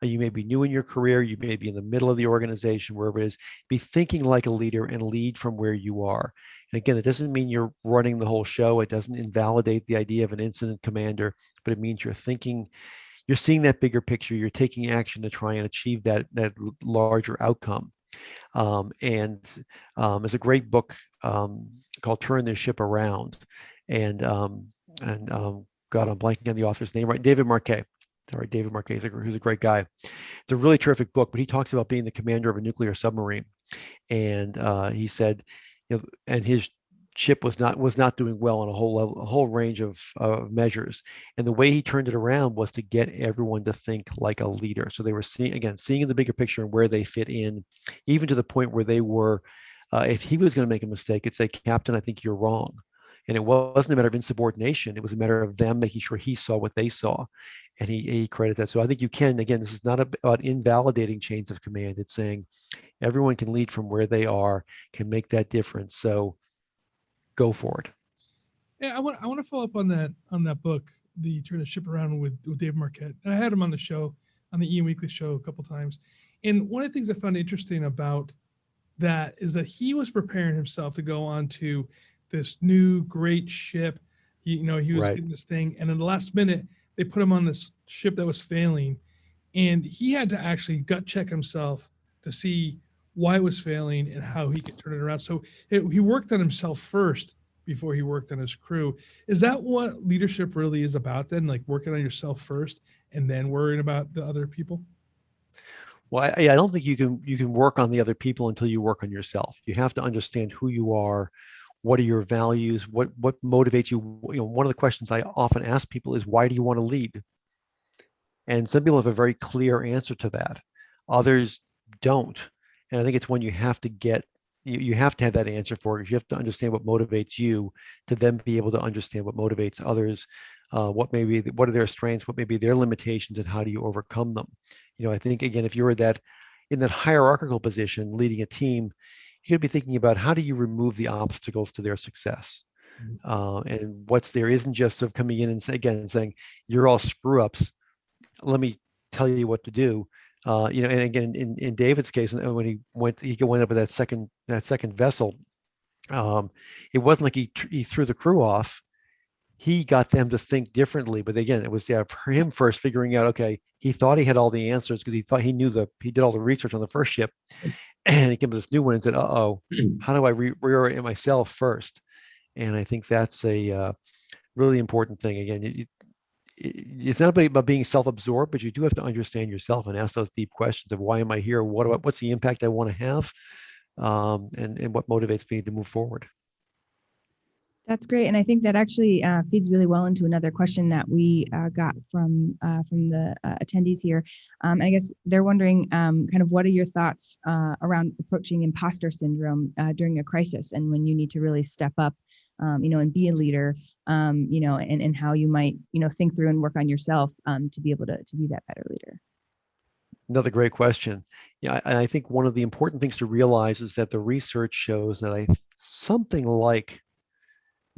you may be new in your career, you may be in the middle of the organization, wherever it is, be thinking like a leader and lead from where you are. And again, it doesn't mean you're running the whole show. It doesn't invalidate the idea of an incident commander, but it means you're thinking, you're seeing that bigger picture, you're taking action to try and achieve that larger outcome. There's a great book called Turn This Ship Around. God, I'm blanking on the author's name, right? David Marquet. All right, David Marquet, who's a great guy. It's a really terrific book, but he talks about being the commander of a nuclear submarine. And he said, and his ship was not doing well on a whole range of measures. And the way he turned it around was to get everyone to think like a leader. So they were seeing the bigger picture and where they fit in, even to the point where they were, if he was going to make a mistake, it'd say, "Captain, I think you're wrong." And it wasn't a matter of insubordination. It was a matter of them making sure he saw what they saw. And he credited that. So I think you can, again, this is not about invalidating chains of command. It's saying everyone can lead from where they are, can make that difference. So go for it. Yeah, I want to follow up on that book, the Turn the Ship Around with Dave Marquette. And I had him on the show, on the Ian Weekly show, a couple times. And one of the things I found interesting about that is that he was preparing himself to go on to this new great ship. He was Right. getting this thing, and in the last minute, they put him on this ship that was failing, and he had to actually gut check himself to see why it was failing and how he could turn it around. So he worked on himself first before he worked on his crew. Is that what leadership really is about then? Like working on yourself first and then worrying about the other people? Well, I don't think you can work on the other people until you work on yourself. You have to understand who you are, what are your values, what motivates you. One of the questions I often ask people is, why do you want to lead? And some people have a very clear answer to that. Others don't. And I think it's when you have to you have to have that answer for it. You have to understand what motivates you to then be able to understand what motivates others. What are their strengths, what may be their limitations, and how do you overcome them? I think again, if you're in that hierarchical position, leading a team, you got to be thinking about how do you remove the obstacles to their success. And what's there isn't just sort of coming in and saying, you're all screw ups, let me tell you what to do. And again, in David's case, when he went up with that second vessel, it wasn't like he threw the crew off. He got them to think differently. But again, it was for him first figuring out, okay, he thought he had all the answers because he thought he did all the research on the first ship. And he came to this new one and said, uh-oh, how do I reorient myself first? And I think that's a really important thing. Again, it's not about being self-absorbed, but you do have to understand yourself and ask those deep questions of why am I here? What's the impact I want to have? And what motivates me to move forward. That's great. And I think that actually feeds really well into another question that we got from the attendees here. And I guess they're wondering kind of what are your thoughts around approaching imposter syndrome during a crisis and when you need to really step up, and be a leader, and how you might, think through and work on yourself to be able to be that better leader. Another great question. Yeah, I think one of the important things to realize is that the research shows that something like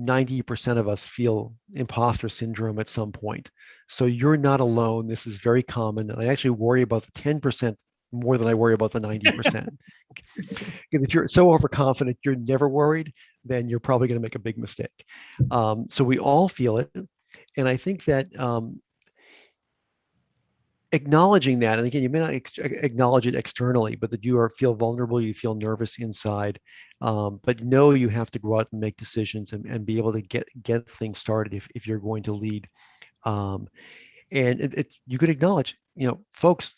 90% of us feel imposter syndrome at some point. So you're not alone. This is very common. And I actually worry about the 10% more than I worry about the 90%. If you're so overconfident, you're never worried, then you're probably going to make a big mistake. So we all feel it. And I think that acknowledging that, and again, you may not acknowledge it externally, but that you feel vulnerable, you feel nervous inside, but you have to go out and make decisions and be able to get things started if you're going to lead. And you could acknowledge, folks,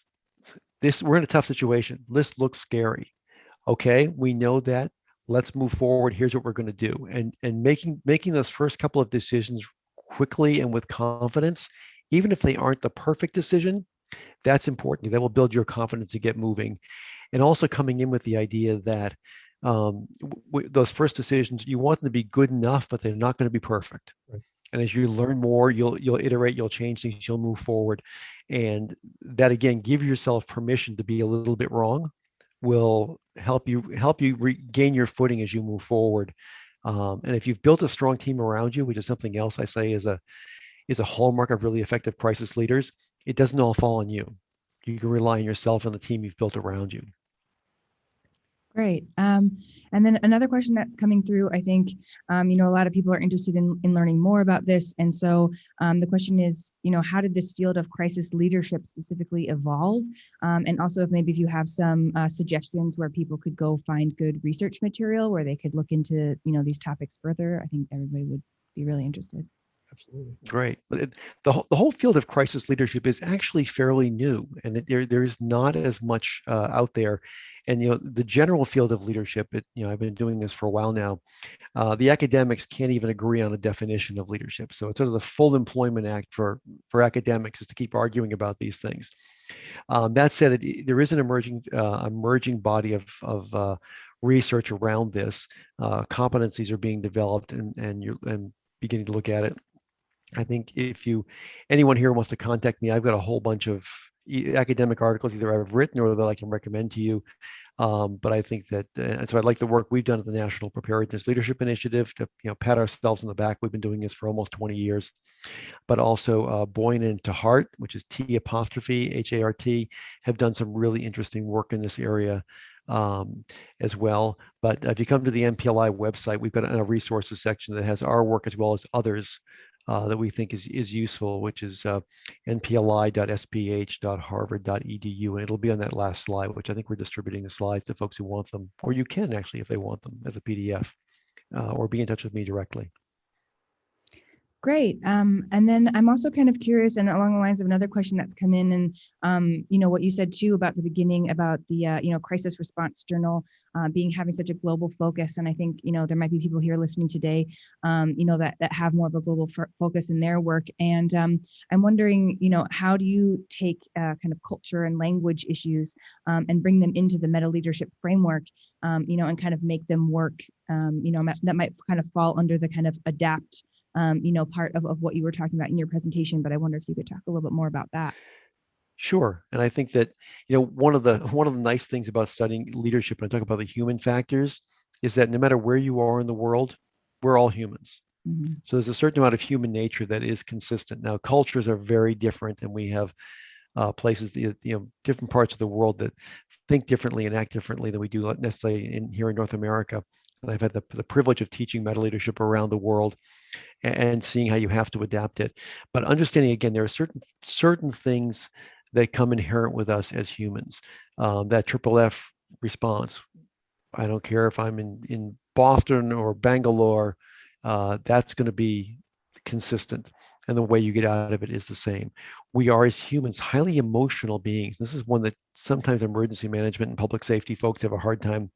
we're in a tough situation. This looks scary. Okay, we know that. Let's move forward. Here's what we're going to do. And making those first couple of decisions quickly and with confidence, even if they aren't the perfect decision, that's important. That will build your confidence to get moving. And also coming in with the idea that those first decisions, you want them to be good enough, but they're not going to be perfect. Right. And as you learn more, you'll iterate, you'll change things, you'll move forward. And that, again, give yourself permission to be a little bit wrong will help you regain your footing as you move forward. And if you've built a strong team around you, which is something else I say is a hallmark of really effective crisis leaders, it doesn't all fall on you. You can rely on yourself and the team you've built around you. Great. And then another question that's coming through, I think, a lot of people are interested in learning more about this. And so the question is, how did this field of crisis leadership specifically evolve? And also if you have some suggestions where people could go find good research material where they could look into, these topics further, I think everybody would be really interested. Absolutely. Great. The whole field of crisis leadership is actually fairly new, and there's not as much out there. And the general field of leadership, I've been doing this for a while now. The academics can't even agree on a definition of leadership. So it's sort of the Full Employment Act for academics is to keep arguing about these things. That said, there is an emerging body of research around this. Competencies are being developed, and beginning to look at it. I think if anyone here wants to contact me, I've got a whole bunch of academic articles either I've written or that I can recommend to you. But I think that, and so I like the work we've done at the National Preparedness Leadership Initiative to pat ourselves on the back. We've been doing this for almost 20 years. But also Boyne and Tahart, which is T''Hart, have done some really interesting work in this area. as well. But if you come to the NPLI website, we've got a resources section that has our work as well as others that we think is useful, which is npli.sph.harvard.edu. And it'll be on that last slide, which I think we're distributing the slides to folks who want them, or you can actually, if they want them as a PDF, or be in touch with me directly. Great. And then I'm also kind of curious, and along the lines of another question that's come in, and what you said too about the beginning about the crisis response journal having such a global focus. And I think there might be people here listening today, that have more of a global focus in their work. And I'm wondering, how do you take kind of culture and language issues and bring them into the meta leadership framework, and kind of make them work, that might kind of fall under the kind of adapt. Part of what you were talking about in your presentation, but I wonder if you could talk a little bit more about that. Sure. And I think that, one of the nice things about studying leadership, and I talk about the human factors, is that no matter where you are in the world, we're all humans. Mm-hmm. So there's a certain amount of human nature that is consistent. Now, cultures are very different, and we have places, different parts of the world that think differently and act differently than we do necessarily here in North America. And I've had the privilege of teaching meta leadership around the world and seeing how you have to adapt it. But understanding, again, there are certain things that come inherent with us as humans. That triple F response, I don't care if I'm in Boston or Bangalore, that's going to be consistent. And the way you get out of it is the same. We are, as humans, highly emotional beings. This is one that sometimes emergency management and public safety folks have a hard time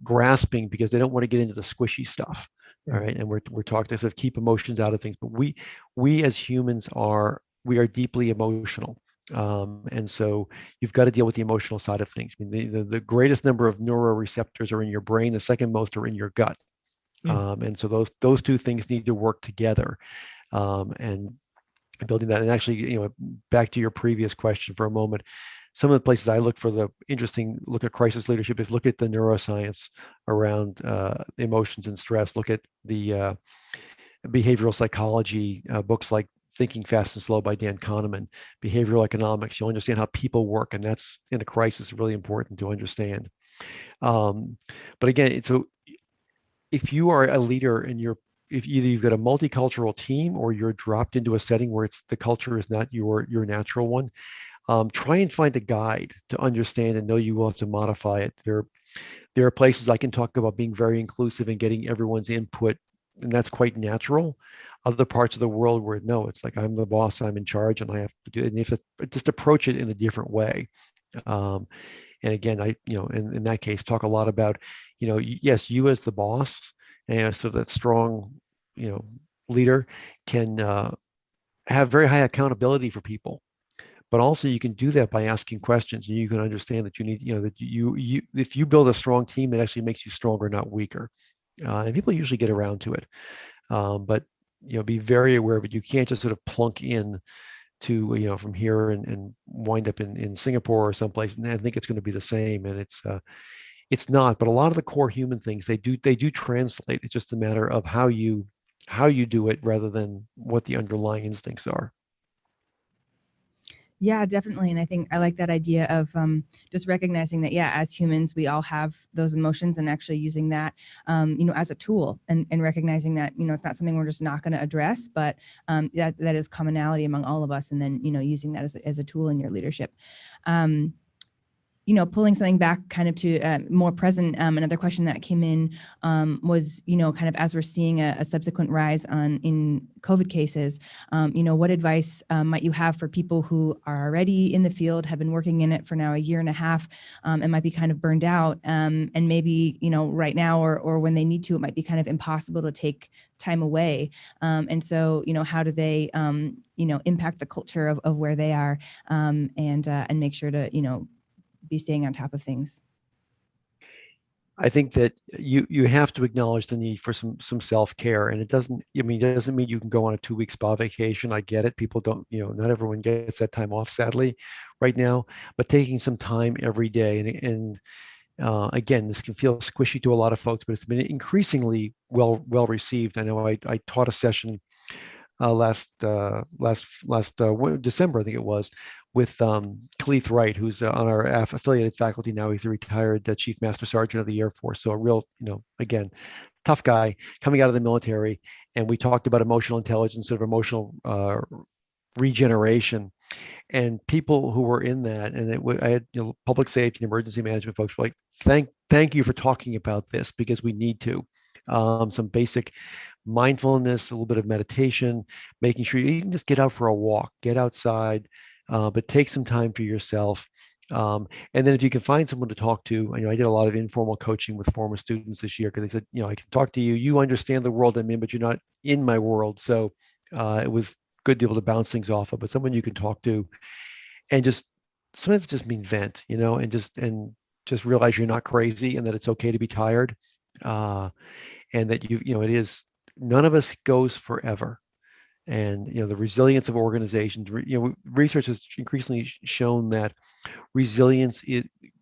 grasping, because they don't want to get into the squishy stuff. All right. And we're talking to keep emotions out of things, but we as humans we are deeply emotional. And so you've got to deal with the emotional side of things. I mean, the greatest number of neuroreceptors are in your brain. The second most are in your gut. And so those two things need to work together. And building that, and actually, back to your previous question for a moment, some of the places I look at crisis leadership is look at the neuroscience around emotions and stress. Look at the behavioral psychology books like Thinking Fast and Slow by Dan Kahneman, behavioral economics. You'll understand how people work, and that's in a crisis really important to understand. But again, so if you are a leader and if either you've got a multicultural team or you're dropped into a setting where the culture is not your natural one, try and find a guide to understand and know you will have to modify it. There are places I can talk about being very inclusive and getting everyone's input, and that's quite natural. Other parts of the world where no, it's like I'm the boss, I'm in charge, and I have to do it. And you have to just approach it in a different way. And again, in that case, talk a lot about, yes, you as the boss, and so that strong, leader can have very high accountability for people. But also you can do that by asking questions, and you can understand that you need, that you if you build a strong team, it actually makes you stronger, not weaker. And people usually get around to it. But, be very aware of it. You can't just sort of plunk in to, from here and wind up in Singapore or someplace and I think it's going to be the same. And it's not, but a lot of the core human things, they do translate. It's just a matter of how you do it rather than what the underlying instincts are. Yeah, definitely. And I think I like that idea of just recognizing that, as humans, we all have those emotions, and actually using that, as a tool, and recognizing that, it's not something we're just not going to address, but that is commonality among all of us. And then, using that as a tool in your leadership. Pulling something back kind of to more present, another question that came in was, kind of as we're seeing a subsequent rise in COVID cases, what advice might you have for people who are already in the field, have been working in it for now a year and a half, and might be kind of burned out, and maybe, right now or when they need to, it might be kind of impossible to take time away. And so, how do they, impact the culture of where they are, and make sure to, be staying on top of things? I think that you have to acknowledge the need for some self-care, and it doesn't mean you can go on a 2-week spa vacation. I get it. People don't, not everyone gets that time off, sadly, right now, but taking some time every day. And again, this can feel squishy to a lot of folks, but it's been increasingly well received. I know I taught a session last December, I think it was, with Khalith Wright, who's on our affiliated faculty now. He's a retired Chief Master Sergeant of the Air Force. So a real, again, tough guy coming out of the military. And we talked about emotional intelligence, sort of emotional regeneration. And people who were in that, and I had public safety and emergency management folks were like, thank you for talking about this, because we need to. Some basic mindfulness, a little bit of meditation, making sure you can just get out for a walk, get outside, but take some time for yourself. And then if you can find someone to talk to, I did a lot of informal coaching with former students this year, because they said, I can talk to you. You understand the world I'm in, but you're not in my world. So it was good to be able to bounce things off of, but someone you can talk to, and just sometimes just mean vent, and just realize you're not crazy, and that it's okay to be tired, and that it is, none of us goes forever. And the resilience of organizations, research has increasingly shown that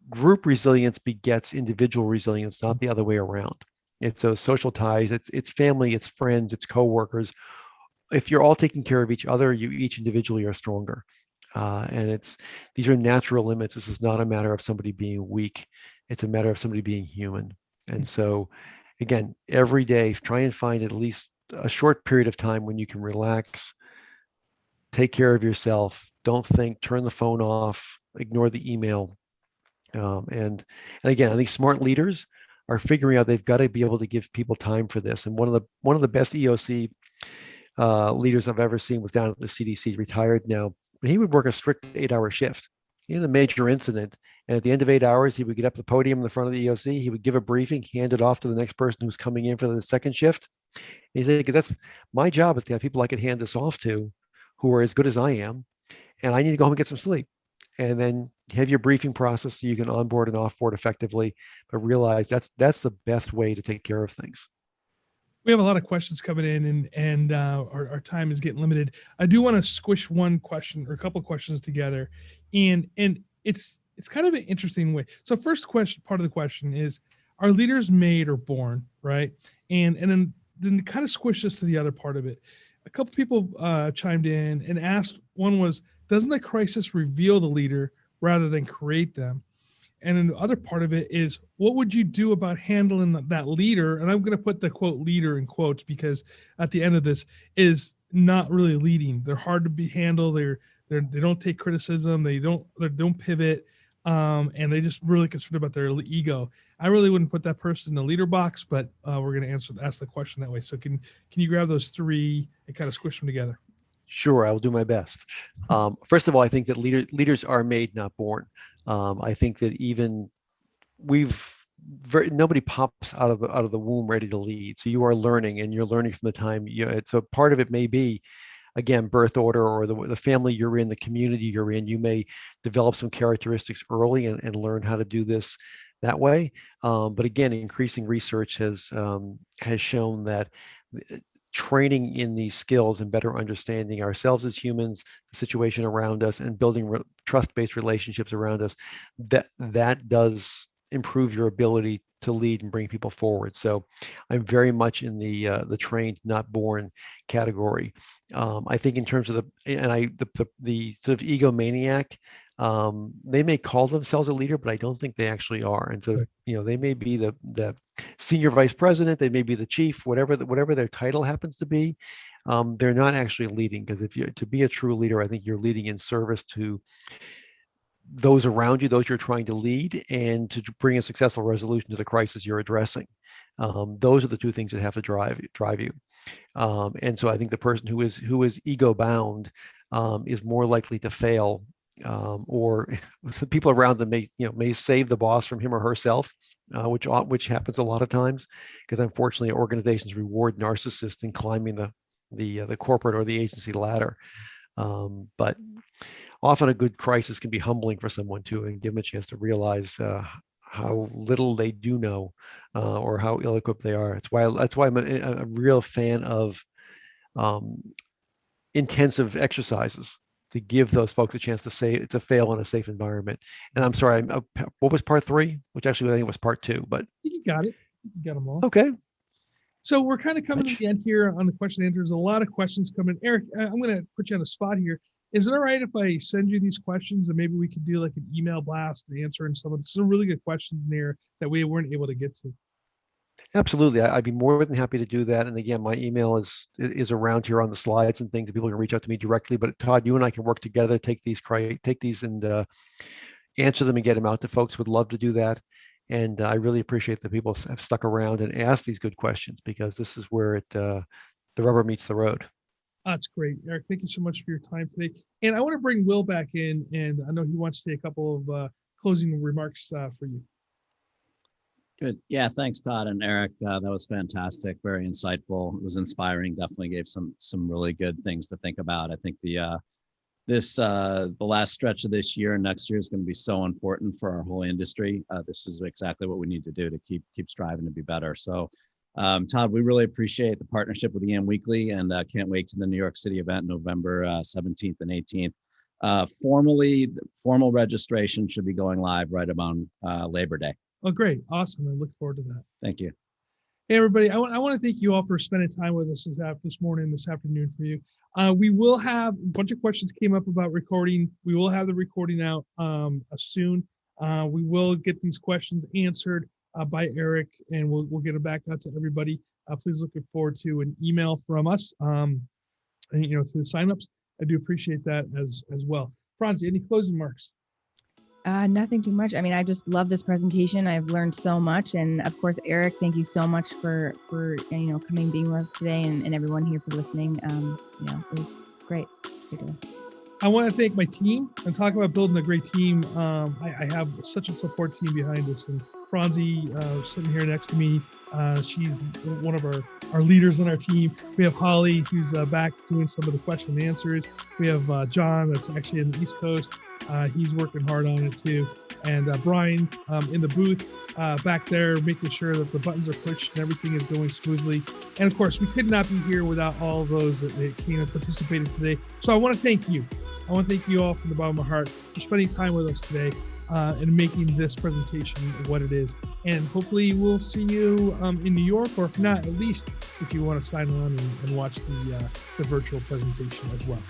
group resilience begets individual resilience, not the other way around. It's those social ties, it's family, it's friends, it's coworkers. If you're all taking care of each other, you each individually are stronger. And these are natural limits. This is not a matter of somebody being weak. It's a matter of somebody being human. And so, again, every day, try and find at least a short period of time when you can relax, take care of yourself. Don't think, turn the phone off, ignore the email. And again, I think smart leaders are figuring out they've got to be able to give people time for this. And one of the best EOC leaders I've ever seen was down at the CDC, retired now, but he would work a strict 8-hour shift. He had a major incident, and at the end of 8 hours, he would get up the podium in the front of the EOC. He would give a briefing, hand it off to the next person who's coming in for the second shift. And he's like, that's my job, is to have people I can hand this off to who are as good as I am, and I need to go home and get some sleep. And then have your briefing process so you can onboard and offboard effectively, but realize that's the best way to take care of things. We have a lot of questions coming in, and our time is getting limited. I do want to squish one question or a couple of questions together, and it's kind of an interesting way. So first question, part of the question is, are leaders made or born, right? And then kind of squish this to the other part of it. A couple people chimed in and asked. One was, doesn't the crisis reveal the leader rather than create them? And then the other part of it is, what would you do about handling that leader? And I'm going to put the quote leader in quotes, because at the end of this is not really leading. They're hard to be handled. They don't take criticism. They don't pivot. And they just really concerned about their ego. I really wouldn't put that person in the leader box, but we're going to ask the question that way. So can you grab those three and kind of squish them together? Sure, I will do my best. First of all, I think that leaders are made, not born. I think that even nobody pops out of the womb ready to lead. So you are learning, and you're learning from the time so part of it may be, again, birth order, or the family you're in, the community you're in. You may develop some characteristics early and learn how to do this that way. But again, increasing research has shown that training in these skills and better understanding ourselves as humans, the situation around us, and building trust-based relationships around us, that does improve your ability to lead and bring people forward. So I'm very much in the trained, not born category. I think in terms of the sort of egomaniac, they may call themselves a leader, but I don't think they actually are. And so, they may be the senior vice president, they may be the chief, whatever their title happens to be. They're not actually leading, because to be a true leader, I think you're leading in service to those around you, those you're trying to lead, and to bring a successful resolution to the crisis you're addressing. Those are the two things that have to drive you. And so I think the person who is ego bound is more likely to fail, or the people around them may save the boss from him or herself, which happens a lot of times, because unfortunately organizations reward narcissists in climbing the corporate or the agency ladder. But often a good crisis can be humbling for someone too, and give them a chance to realize how little they do know, or how ill-equipped they are. That's why I'm a real fan of intensive exercises, to give those folks a chance to fail in a safe environment. And I'm sorry, what was part 3? Which actually I think was part 2, but you got it. You got them all. Okay. So we're kind of coming to the end here on the question and answers. A lot of questions coming. Eric, I'm going to put you on the spot here. Is it all right if I send you these questions and maybe we could do like an email blast and answer and some really good questions in there that we weren't able to get to? Absolutely. I'd be more than happy to do that. And again, my email is around here on the slides and things. People can reach out to me directly. But Todd, you and I can work together, take these and answer them and get them out to folks. Would love to do that. And I really appreciate that people have stuck around and asked these good questions, because this is where the rubber meets the road. That's great, Eric. Thank you so much for your time today. And I want to bring Will back in, and I know he wants to say a couple of closing remarks for you. Good. Yeah, thanks, Todd and Eric. That was fantastic. Very insightful. It was inspiring. Definitely gave some really good things to think about. I think the last stretch of this year and next year is going to be so important for our whole industry. This is exactly what we need to do to keep striving to be better. So, Todd, we really appreciate the partnership with EM Weekly, and can't wait to the New York City event, November 17th and 18th. Formal registration should be going live right about Labor Day. Oh, great. Awesome. I look forward to that. Thank you. Hey, everybody. I want to thank you all for spending time with us this morning, this afternoon for you. We will have a bunch of questions came up about recording. We will have the recording out soon. We will get these questions answered by Eric, and we'll get it back out to everybody. Please look forward to an email from us, and, through the signups. I do appreciate that as well. Franzi, any closing remarks? Nothing too much. I mean, I just love this presentation. I've learned so much. And of course, Eric, thank you so much for coming, being with us today, and everyone here for listening. It was great. I want to thank my team and talk about building a great team. I have such a support team behind us, and Franzi sitting here next to me. She's one of our leaders on our team. We have Holly, who's back doing some of the question and answers. We have John, that's actually in the East Coast. He's working hard on it too. And Brian in the booth back there, making sure that the buttons are pushed and everything is going smoothly. And of course, we could not be here without all of those that came and participated today. So I want to thank you. I want to thank you all from the bottom of my heart for spending time with us today and making this presentation what it is. And hopefully we'll see you in New York, or if not, at least if you want to sign on and watch the virtual presentation as well.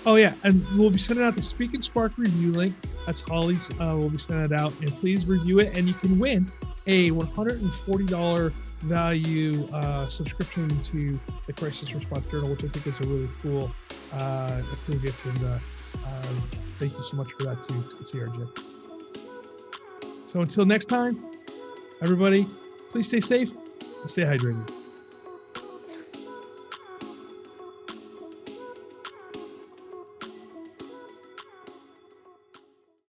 Oh yeah, and we'll be sending out the Speak and Spark review link. That's Holly's. We'll be sending it out, and please review it. And you can win a $140 value subscription to the Crisis Response Journal, which I think is a really cool gift. And thank you so much for that too, CRJ. So until next time, everybody, please stay safe and stay hydrated.